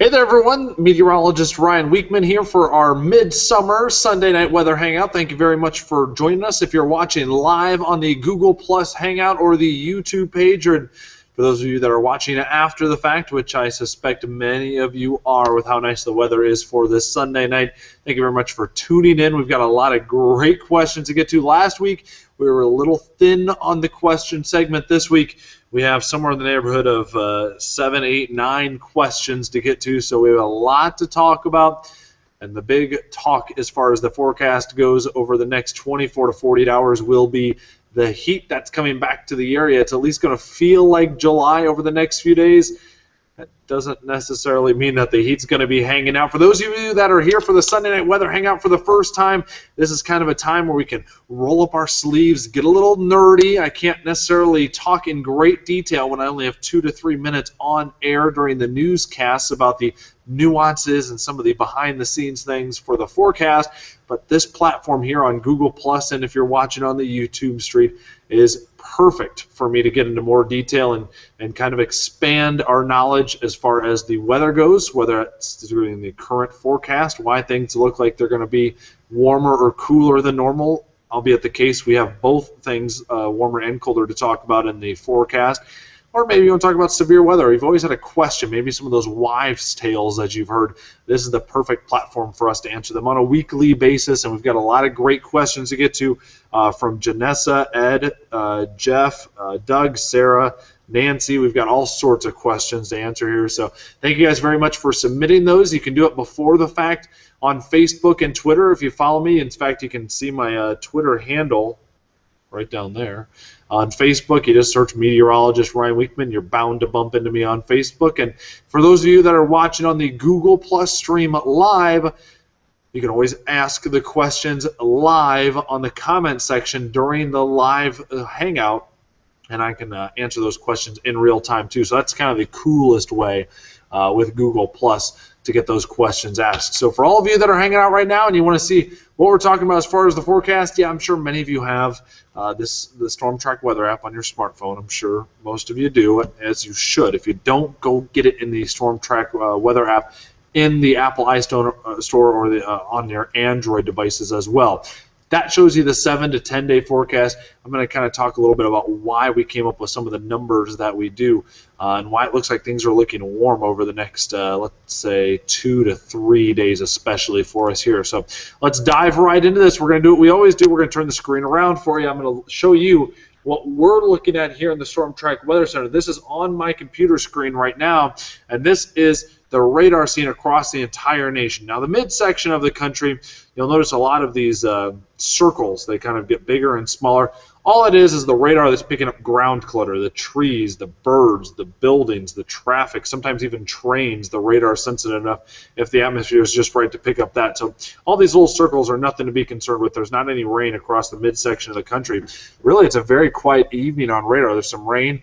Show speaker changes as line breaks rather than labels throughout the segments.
Hey there, everyone. Meteorologist Ryan Weekman here for our midsummer Sunday night weather hangout. Thank you very much for joining us. If you're watching live on the Google Plus Hangout or the YouTube page, or for those of you that are watching after the fact, which I suspect many of you are with how nice the weather is for this Sunday night, thank you very much for tuning in. We've got a lot of great questions to get to. Last week, we were a little thin on the question segment. This week, we have somewhere in the neighborhood of 7, 8, 9 questions to get to, so we have a lot to talk about. And the big talk as far as the forecast goes over the next 24 to 48 hours will be the heat that's coming back to the area. It's at least going to feel like July over the next few days. That doesn't necessarily mean that the heat's going to be hanging out. For those of you that are here for the Sunday Night Weather Hangout for the first time, this is kind of a time where we can roll up our sleeves, get a little nerdy. I can't necessarily talk in great detail when I only have 2 to 3 minutes on air during the newscasts about the nuances and some of the behind-the-scenes things for the forecast. But this platform here on Google Plus, and if you're watching on the YouTube stream, is perfect for me to get into more detail and kind of expand our knowledge as far as the weather goes, whether it's during the current forecast, why things look like they're going to be warmer or cooler than normal. Albeit the case, we have both things, warmer and colder, to talk about in the forecast. Or maybe you want to talk about severe weather. You've always had a question, maybe some of those wives' tales that you've heard. This is the perfect platform for us to answer them on a weekly basis, and we've got a lot of great questions to get to from Janessa, Ed, Jeff, Doug, Sarah, Nancy. We've got all sorts of questions to answer here, so thank you guys very much for submitting those. You can do it before the fact on Facebook and Twitter if you follow me. In fact, you can see my Twitter handle right down there. On Facebook, you just search Meteorologist Ryan Weekman. You're bound to bump into me on Facebook. And for those of you that are watching on the Google Plus stream live, you can always ask the questions live on the comment section during the live hangout, and I can answer those questions in real time too. So that's kind of the coolest way with Google Plus to get those questions asked. So for all of you that are hanging out right now and you want to see what we're talking about as far as the forecast, yeah, I'm sure many of you have the Storm Track weather app on your smartphone. I'm sure most of you do, as you should. If you don't, go get it in the Storm Track weather app in the Apple iStore or on your Android devices as well. That shows you the 7 to 10 day forecast. I'm going to kind of talk a little bit about why we came up with some of the numbers that we do and why it looks like things are looking warm over the next, let's say, 2 to 3 days, especially for us here. So let's dive right into this. We're going to do what we always do. We're going to turn the screen around for you. I'm going to show you what we're looking at here in the Storm Track Weather Center. This is on my computer screen right now, and this is the radar scene across the entire nation. Now, the midsection of the country, you'll notice a lot of these circles. They kind of get bigger and smaller. All it is the radar that's picking up ground clutter, the trees, the birds, the buildings, the traffic, sometimes even trains. The radar is sensitive enough if the atmosphere is just right to pick up that. So all these little circles are nothing to be concerned with. There's not any rain across the midsection of the country. Really, it's a very quiet evening on radar. There's some rain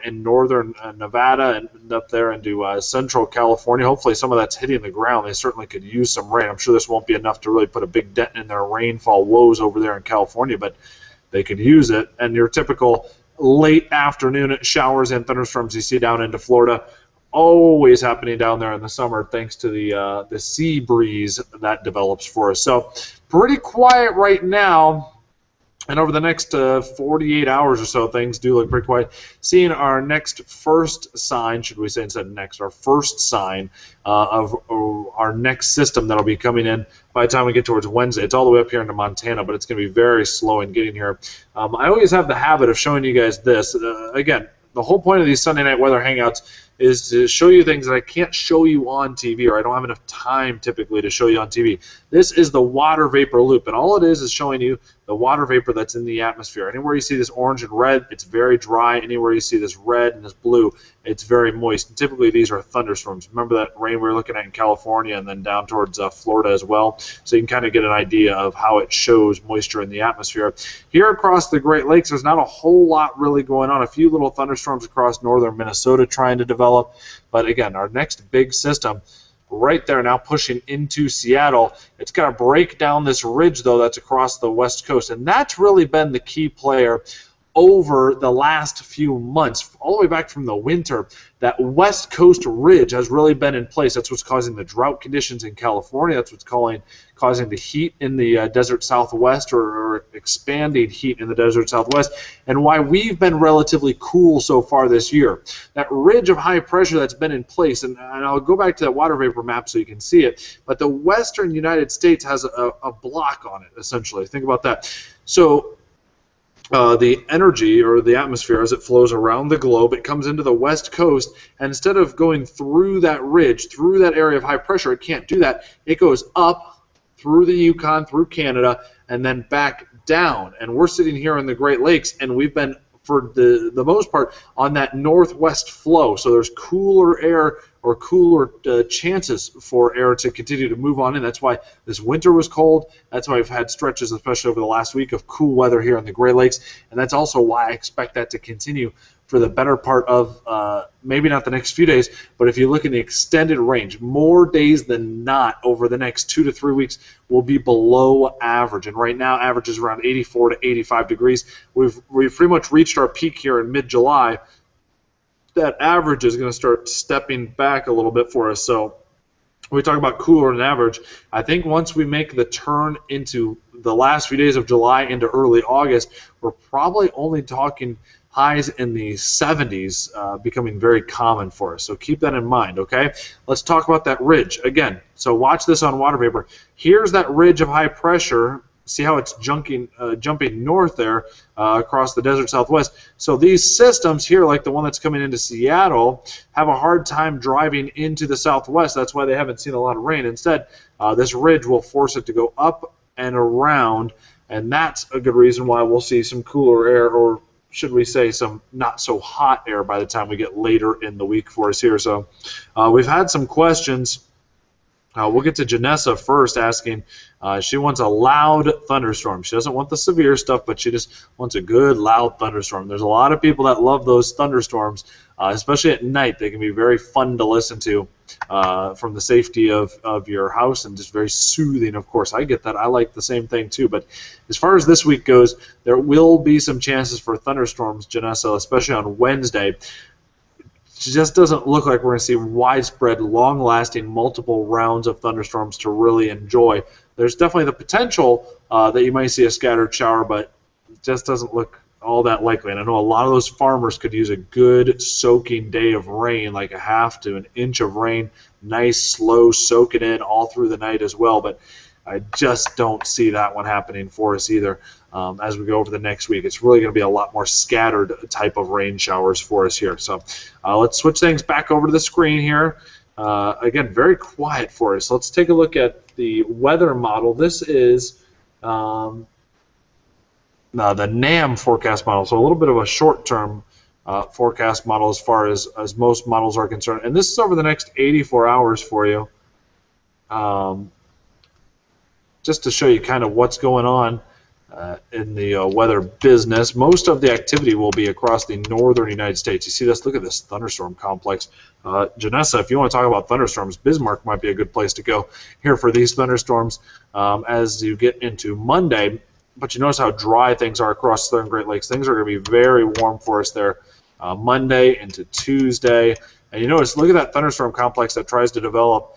in northern Nevada and up there into central California. Hopefully some of that's hitting the ground. They certainly could use some rain. I'm sure this won't be enough to really put a big dent in their rainfall woes over there in California, but they could use it. And your typical late afternoon showers and thunderstorms you see down into Florida, always happening down there in the summer thanks to the sea breeze that develops for us. So pretty quiet right now. And over the next 48 hours or so, things do look pretty quiet. Seeing our next first sign, should we say instead of next, our first sign of our next system that'll be coming in by the time we get towards Wednesday. It's all the way up here into Montana, but it's going to be very slow in getting here. I always have the habit of showing you guys this. Again, the whole point of these Sunday Night Weather Hangouts is to show you things that I can't show you on TV, or I don't have enough time typically to show you on TV. This is the water vapor loop, and all it is showing you the water vapor that's in the atmosphere. Anywhere you see this orange and red, it's very dry. Anywhere you see this red and this blue, it's very moist. And typically these are thunderstorms. Remember that rain we were looking at in California and then down towards Florida as well? So you can kind of get an idea of how it shows moisture in the atmosphere. Here across the Great Lakes, there's not a whole lot really going on. A few little thunderstorms across northern Minnesota trying to develop. But again, our next big system right there now pushing into Seattle. It's going to break down this ridge, though, that's across the west coast, and that's really been the key player over the last few months, all the way back from the winter, that west coast ridge has really been in place. That's what's causing the drought conditions in California. That's what's causing the heat in the desert southwest, or expanding heat in the desert southwest, and why we've been relatively cool so far this year. That ridge of high pressure that's been in place, and I'll go back to that water vapor map so you can see it, but the western United States has a block on it, essentially. Think about that. So the energy, or the atmosphere, as it flows around the globe, it comes into the west coast, and instead of going through that ridge, through that area of high pressure, it can't do that. It goes up through the Yukon, through Canada, and then back down. And we're sitting here in the Great Lakes, and we've been, for the most part, on that northwest flow. So there's cooler air, or cooler chances for air to continue to move on in. That's why this winter was cold. That's why we've had stretches, especially over the last week, of cool weather here in the Great Lakes. And that's also why I expect that to continue for the better part of maybe not the next few days, but if you look in the extended range, more days than not over the next 2 to 3 weeks will be below average. And right now, average is around 84 to 85 degrees. We've pretty much reached our peak here in mid-July. That average is going to start stepping back a little bit for us. So when we talk about cooler than average, I think once we make the turn into the last few days of July into early August, we're probably only talking highs in the 70s becoming very common for us. So keep that in mind, okay? Let's talk about that ridge again. So watch this on water vapor. Here's that ridge of high pressure. See how it's jumping north there across the desert southwest. So these systems here, like the one that's coming into Seattle, have a hard time driving into the southwest. That's why they haven't seen a lot of rain. Instead, this ridge will force it to go up and around, and that's a good reason why we'll see some cooler air, or should we say some not so hot air, by the time we get later in the week for us here. So we've had some questions. We'll get to Janessa first, asking, she wants a loud thunderstorm. She doesn't want the severe stuff, but she just wants a good, loud thunderstorm. There's a lot of people that love those thunderstorms, especially at night. They can be very fun to listen to from the safety of your house, and just very soothing, of course. I get that. I like the same thing, too. But as far as this week goes, there will be some chances for thunderstorms, Janessa, especially on Wednesday. It just doesn't look like we're going to see widespread, long-lasting, multiple rounds of thunderstorms to really enjoy. There's definitely the potential that you might see a scattered shower, but it just doesn't look all that likely. And I know a lot of those farmers could use a good soaking day of rain, like a half to an inch of rain, nice, slow, soak it in all through the night as well. But I just don't see that one happening for us either. As we go over the next week, it's really going to be a lot more scattered type of rain showers for us here. So let's switch things back over to the screen here. Again, very quiet for us. Let's take a look at the weather model. This is the NAM forecast model, so a little bit of a short-term forecast model as far as most models are concerned. And this is over the next 84 hours for you, just to show you kind of what's going on in the weather business. Most of the activity will be across the northern United States. You see this? Look at this thunderstorm complex. Janessa, if you want to talk about thunderstorms, Bismarck might be a good place to go here for these thunderstorms as you get into Monday. But you notice how dry things are across the southern Great Lakes. Things are going to be very warm for us there Monday into Tuesday. And you notice, look at that thunderstorm complex that tries to develop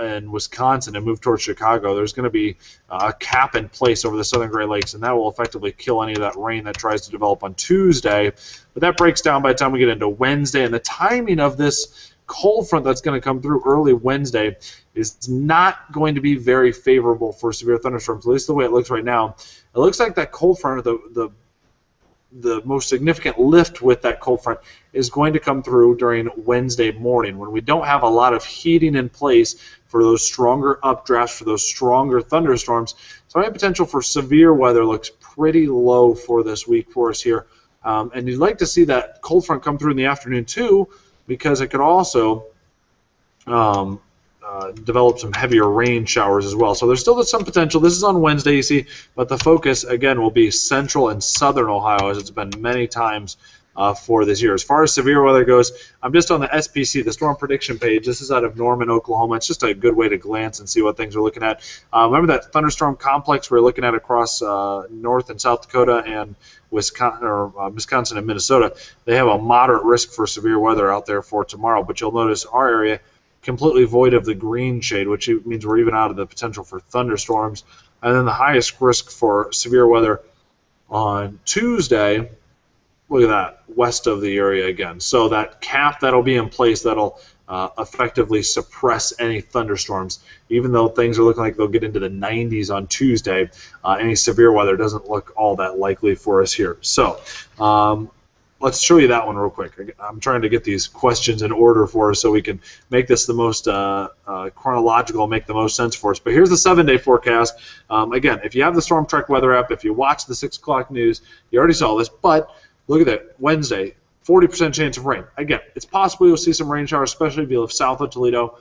in Wisconsin and move towards Chicago. There's going to be a cap in place over the southern Great Lakes, and that will effectively kill any of that rain that tries to develop on Tuesday. But that breaks down by the time we get into Wednesday, and the timing of this cold front that's going to come through early Wednesday is not going to be very favorable for severe thunderstorms, at least the way it looks right now. It looks like that cold front, the most significant lift with that cold front, is going to come through during Wednesday morning, when we don't have a lot of heating in place for those stronger updrafts, for those stronger thunderstorms. So any potential for severe weather looks pretty low for this week for us here. And you'd like to see that cold front come through in the afternoon too, because it could also develop some heavier rain showers as well. So there's still some potential. This is on Wednesday, you see, but the focus, again, will be central and southern Ohio, as it's been many times for this year. As far as severe weather goes, I'm just on the SPC, the storm prediction page. This is out of Norman, Oklahoma. It's just a good way to glance and see what things we're looking at. Remember that thunderstorm complex we're looking at across North and South Dakota and Wisconsin and Minnesota? They have a moderate risk for severe weather out there for tomorrow, but you'll notice our area completely void of the green shade, which means we're even out of the potential for thunderstorms. And then the highest risk for severe weather on Tuesday, look at that, west of the area again. So that cap that'll be in place, that'll effectively suppress any thunderstorms. Even though things are looking like they'll get into the 90s on Tuesday, any severe weather doesn't look all that likely for us here. So let's show you that one real quick. I'm trying to get these questions in order for us so we can make this the most chronological, make the most sense for us. But here's the 7-day forecast. Again, if you have the Storm Trek weather app, if you watch the 6 o'clock news, you already saw this, but look at that, Wednesday, 40% chance of rain. Again, it's possible you'll see some rain showers, especially if you live south of Toledo,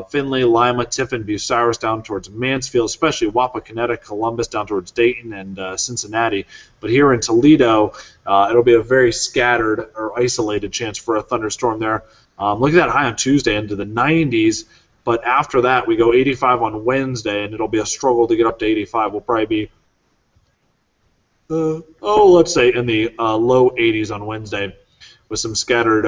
Findlay, Lima, Tiffin, Bucyrus, down towards Mansfield, especially Wapakoneta, Columbus, down towards Dayton and Cincinnati. But here in Toledo, it'll be a very scattered or isolated chance for a thunderstorm there. Look at that high on Tuesday into the 90s. But after that, we go 85 on Wednesday, and it'll be a struggle to get up to 85. We'll probably be, let's say in the low 80s on Wednesday with some scattered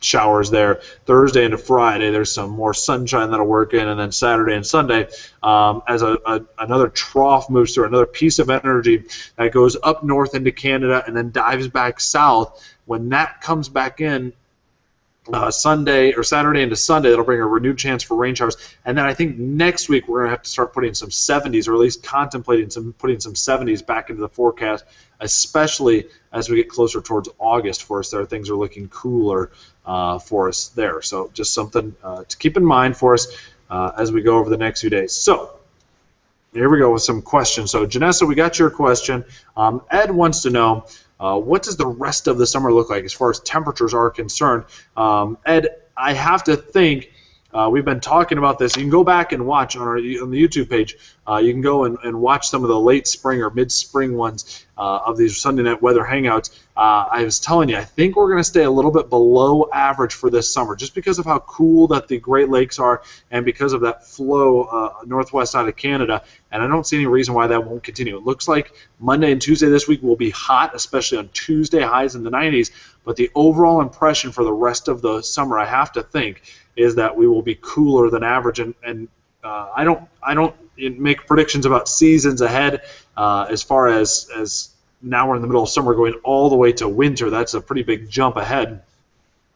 showers there. Thursday into Friday, there's some more sunshine that'll work in, and then Saturday and Sunday, as another trough moves through, another piece of energy that goes up north into Canada and then dives back south. When that comes back in, Sunday or Saturday into Sunday, that'll bring a renewed chance for rain showers. And then I think next week we're going to have to start putting some 70s, or at least contemplating putting some 70s back into the forecast, especially as we get closer towards August for us there. Things are looking cooler for us there. So just something to keep in mind for us as we go over the next few days. So here we go with some questions. So Janessa, we got your question. Ed wants to know, what does the rest of the summer look like as far as temperatures are concerned? Ed, I have to think, we've been talking about this. You can go back and watch on the YouTube page. You can go and watch some of the late spring or mid-spring ones of these Sunday night weather hangouts. I was telling you, I think we're going to stay a little bit below average for this summer, just because of how cool that the Great Lakes are and because of that flow northwest side of Canada. And I don't see any reason why that won't continue. It looks like Monday and Tuesday this week will be hot, especially on Tuesday, highs in the 90s. But the overall impression for the rest of the summer, I have to think, is that we will be cooler than average. And I don't make predictions about seasons ahead as far as now we're in the middle of summer going all the way to winter. That's a pretty big jump ahead.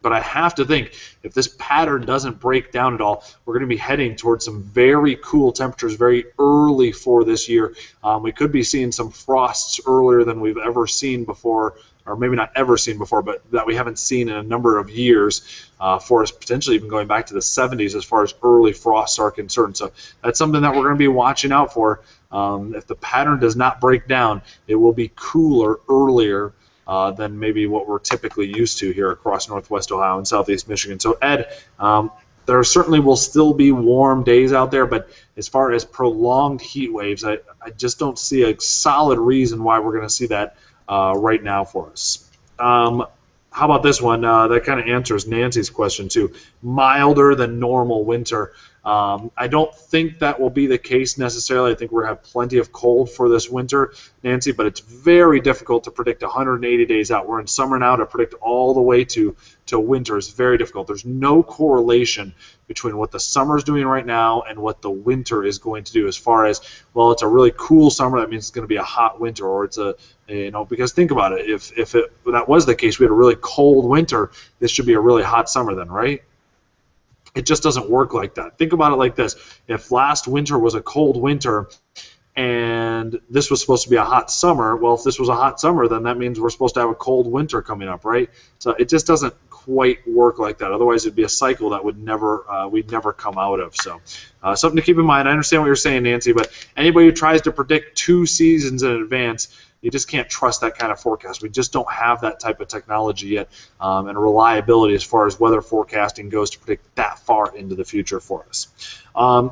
But I have to think, if this pattern doesn't break down at all, we're going to be heading towards some very cool temperatures very early for this year. We could be seeing some frosts earlier than we've ever seen before, or maybe not ever seen before, but that we haven't seen in a number of years for us, potentially even going back to the 70s as far as early frosts are concerned. So that's something that we're going to be watching out for. If the pattern does not break down, it will be cooler earlier than maybe what we're typically used to here across northwest Ohio and southeast Michigan. So Ed, there certainly will still be warm days out there, but as far as prolonged heat waves, I just don't see a solid reason why we're going to see that right now for us. How about this one? That kind of answers Nancy's question too. Milder than normal winter. I don't think that will be the case necessarily. I think we're going to have plenty of cold for this winter, Nancy, but it's very difficult to predict 180 days out. We're in summer now. To predict all the way to winter is very difficult. There's no correlation between what the summer is doing right now and what the winter is going to do as far as, well, it's a really cool summer, that means it's going to be a hot winter, or it's because think about it, if that was the case, we had a really cold winter, this should be a really hot summer then, right? It just doesn't work like that. Think about it like this. If last winter was a cold winter and this was supposed to be a hot summer, well, if this was a hot summer, then that means we're supposed to have a cold winter coming up, right? So it just doesn't quite work like that. Otherwise, it'd be a cycle that would we'd never come out of. So something to keep in mind. I understand what you're saying, Nancy, but anybody who tries to predict 2 seasons in advance, you just can't trust that kind of forecast. We just don't have that type of technology yet, and reliability as far as weather forecasting goes to predict that far into the future for us.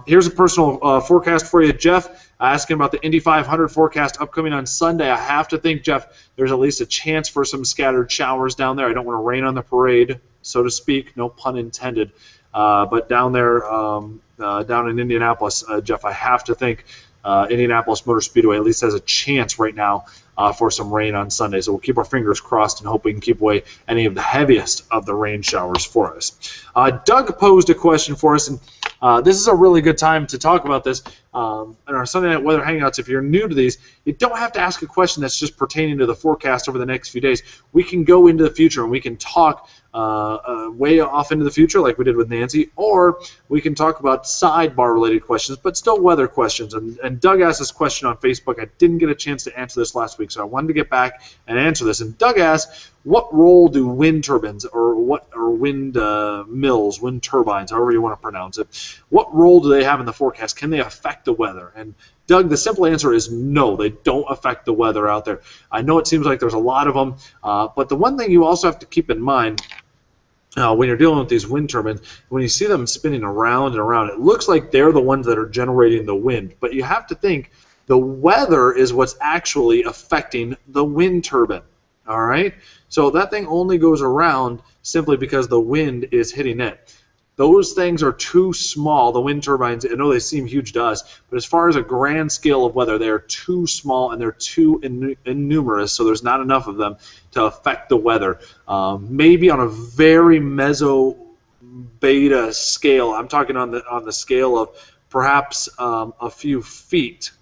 Here's a personal forecast for you, Jeff, asking about the Indy 500 forecast upcoming on Sunday. I have to think, Jeff, there's at least a chance for some scattered showers down there. I don't want to rain on the parade, so to speak, no pun intended. But down there, down in Indianapolis, Jeff, I have to think Indianapolis Motor Speedway at least has a chance right now for some rain on Sunday. So we'll keep our fingers crossed and hope we can keep away any of the heaviest of the rain showers for us. Doug posed a question for us, and this is a really good time to talk about this. In our Sunday Night Weather Hangouts, if you're new to these, you don't have to ask a question that's just pertaining to the forecast over the next few days. We can go into the future and we can talk way off into the future like we did with Nancy, or we can talk about sidebar-related questions, but still weather questions. And Doug asked this question on Facebook. I didn't get a chance to answer this last week, so I wanted to get back and answer this. And Doug asked, what role do wind turbines or wind mills, wind turbines, however you want to pronounce it, what role do they have in the forecast? Can they affect the weather? And Doug, the simple answer is no, they don't affect the weather out there. I know it seems like there's a lot of them, but the one thing you also have to keep in mind when you're dealing with these wind turbines, when you see them spinning around and around, it looks like they're the ones that are generating the wind. But you have to think the weather is what's actually affecting the wind turbine. All right? So that thing only goes around simply because the wind is hitting it. Those things are too small, the wind turbines. I know they seem huge to us, but as far as a grand scale of weather, they're too small and they're too innumerous, so there's not enough of them to affect the weather. Maybe on a very meso-beta scale, I'm talking on the scale of perhaps a few feet,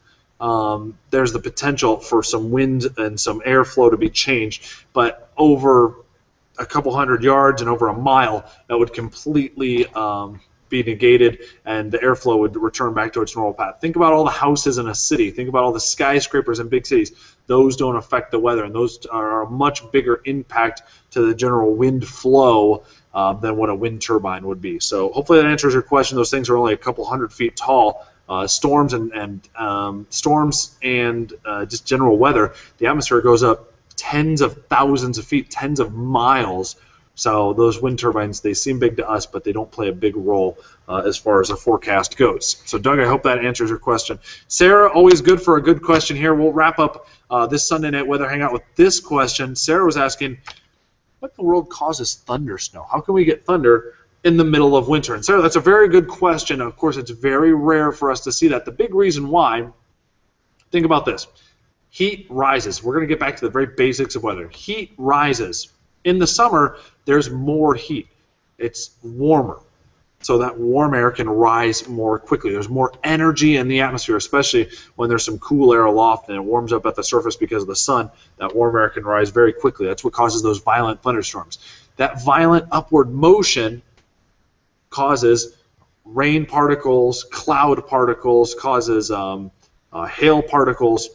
there's the potential for some wind and some airflow to be changed, but over a couple hundred yards and over a mile, that would completely be negated, and the airflow would return back to its normal path. Think about all the houses in a city. Think about all the skyscrapers in big cities. Those don't affect the weather, and those are a much bigger impact to the general wind flow than what a wind turbine would be. So hopefully that answers your question. Those things are only a couple hundred feet tall. Storms and just general weather, the atmosphere goes up tens of thousands of feet, tens of miles. So those wind turbines, they seem big to us, but they don't play a big role as far as the forecast goes. So Doug, I hope that answers your question. Sarah, always good for a good question here. We'll wrap up this Sunday Night Weather Hangout with this question. Sarah was asking, what in the world causes thunder snow? How can we get thunder in the middle of winter? And Sarah, that's a very good question. Of course, it's very rare for us to see that. The big reason why, think about this. Heat rises. We're going to get back to the very basics of weather. Heat rises. In the summer, there's more heat. It's warmer. So that warm air can rise more quickly. There's more energy in the atmosphere, especially when there's some cool air aloft and it warms up at the surface because of the sun. That warm air can rise very quickly. That's what causes those violent thunderstorms. That violent upward motion causes rain particles, cloud particles, causes hail particles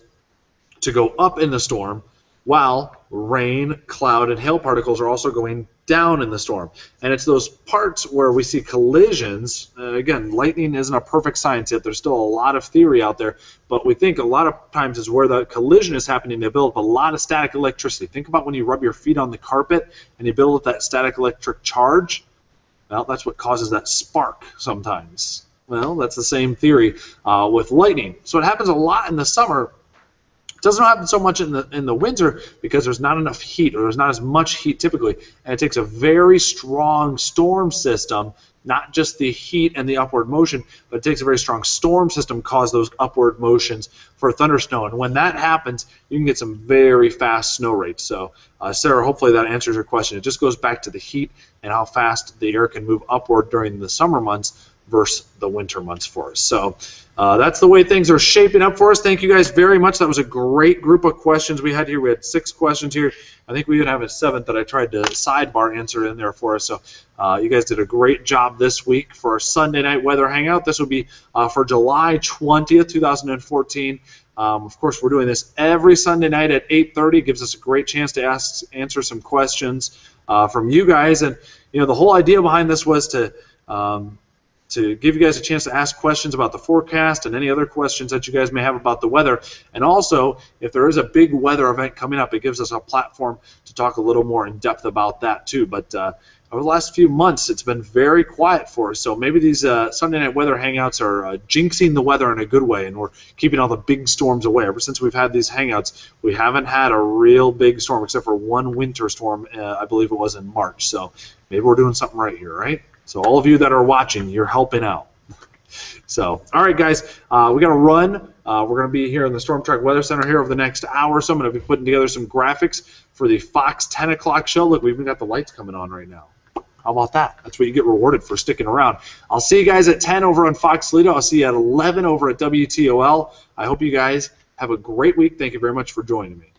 to go up in the storm, while rain, cloud, and hail particles are also going down in the storm. And it's those parts where we see collisions. Again, lightning isn't a perfect science yet. There's still a lot of theory out there, but we think a lot of times is where the collision is happening, they build up a lot of static electricity. Think about when you rub your feet on the carpet and you build up that static electric charge. Well, that's what causes that spark sometimes. Well, that's the same theory with lightning. So it happens a lot in the summer. It doesn't happen so much in the winter because there's not enough heat, or there's not as much heat typically, and it takes a very strong storm system, not just the heat and the upward motion, but it takes a very strong storm system to cause those upward motions for thunder snow. And when that happens, you can get some very fast snow rates. So Sarah, hopefully that answers your question. It just goes back to the heat and how fast the air can move upward during the summer months versus the winter months for us. So that's the way things are shaping up for us. Thank you guys very much. That was a great group of questions we had here. We had 6 questions here. I think we even have a 7th that I tried to sidebar answer in there for us. So you guys did a great job this week for our Sunday Night Weather Hangout. This will be for July 20th, 2014. Of course, we're doing this every Sunday night at 8:30. It gives us a great chance to answer some questions from you guys. And you know, the whole idea behind this was to to give you guys a chance to ask questions about the forecast and any other questions that you guys may have about the weather. And also, if there is a big weather event coming up, it gives us a platform to talk a little more in depth about that too. But over the last few months, it's been very quiet for us. So maybe these Sunday night weather hangouts are jinxing the weather in a good way, and we're keeping all the big storms away. Ever since we've had these hangouts, we haven't had a real big storm except for one winter storm, I believe it was in March. So maybe we're doing something right here, right? So all of you that are watching, you're helping out. So, all right, guys, we got to run. We're going to be here in the Storm Track Weather Center here over the next hour. So I'm going to be putting together some graphics for the Fox 10 o'clock show. Look, we've even got the lights coming on right now. How about that? That's what you get rewarded for sticking around. I'll see you guys at 10 over on Fox Toledo. I'll see you at 11 over at WTOL. I hope you guys have a great week. Thank you very much for joining me.